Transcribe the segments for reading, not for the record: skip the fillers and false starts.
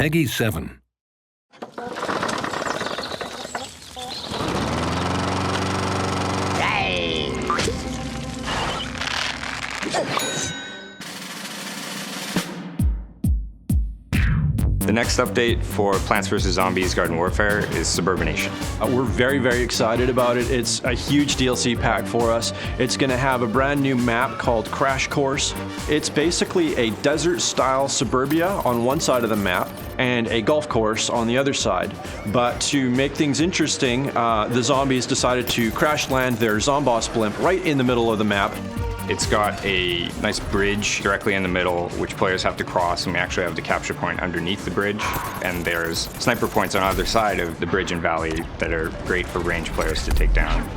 Peggy 7. The next update for Plants vs. Zombies Garden Warfare is Suburbination. We're very, very excited about it. It's a huge DLC pack for us. It's going to have a brand new map called Crash Course. It's basically a desert-style suburbia on one side of the map and a golf course on the other side. But to make things interesting, the zombies decided to crash land their Zomboss blimp right in the middle of the map. It's got a nice bridge directly in the middle, which players have to cross, and we actually have the capture point underneath the bridge. And there's sniper points on either side of the bridge and valley that are great for ranged players to take down.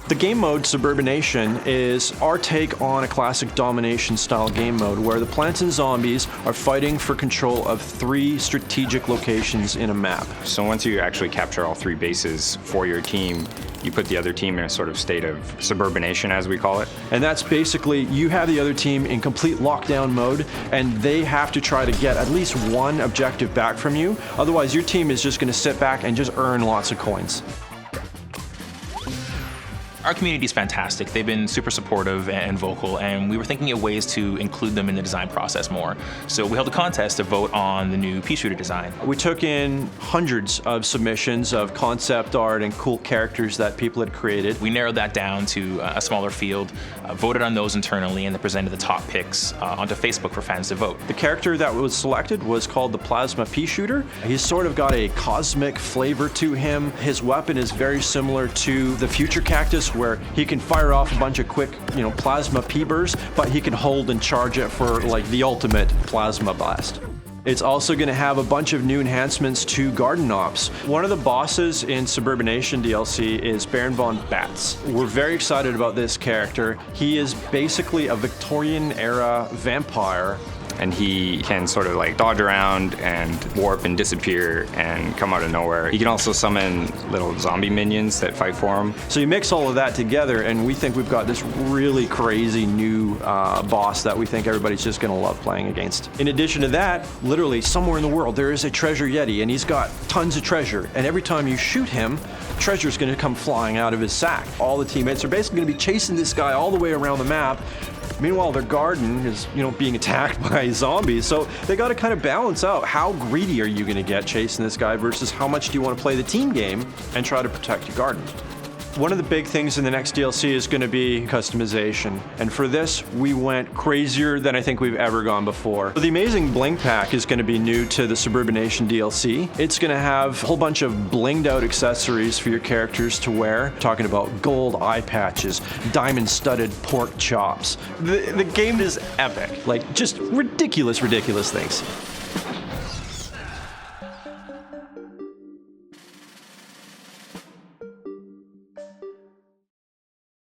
The game mode Suburbination is our take on a classic domination style game mode where the plants and zombies are fighting for control of 3 strategic locations in a map. So once you actually capture all 3 bases for your team, you put the other team in a sort of state of suburbination, as we call it. And that's basically, you have the other team in complete lockdown mode, and they have to try to get at least one objective back from you. Otherwise, your team is just going to sit back and just earn lots of coins. Our community is fantastic. They've been super supportive and vocal, and we were thinking of ways to include them in the design process more. So we held a contest to vote on the new Peashooter design. We took in hundreds of submissions of concept art and cool characters that people had created. We narrowed that down to a smaller field, voted on those internally, and then presented the top picks onto Facebook for fans to vote. The character that was selected was called the Plasma Pea Shooter. He's sort of got a cosmic flavor to him. His weapon is very similar to the Future Cactus, where he can fire off a bunch of quick, plasma pea bursts, but he can hold and charge it for like the ultimate plasma blast. It's also going to have a bunch of new enhancements to garden ops. One of the bosses in Suburbination DLC is Baron von Bats. We're very excited about this character. He is basically a Victorian era vampire. And he can sort of like dodge around and warp and disappear and come out of nowhere. He can also summon little zombie minions that fight for him. So you mix all of that together, and we think we've got this really crazy new boss that we think everybody's just going to love playing against. In addition to that, literally somewhere in the world there is a treasure Yeti, and he's got tons of treasure. And every time you shoot him, treasure's going to come flying out of his sack. All the teammates are basically going to be chasing this guy all the way around the map. Meanwhile, their garden is, being attacked by zombies. So they got to kind of balance out how greedy are you going to get chasing this guy versus how much do you want to play the team game and try to protect your garden. One of the big things in the next DLC is going to be customization. And for this, we went crazier than I think we've ever gone before. The amazing Bling Pack is going to be new to the Suburbination DLC. It's going to have a whole bunch of blinged out accessories for your characters to wear. Talking about gold eye patches, diamond studded pork chops. The game is epic. Like, just ridiculous things.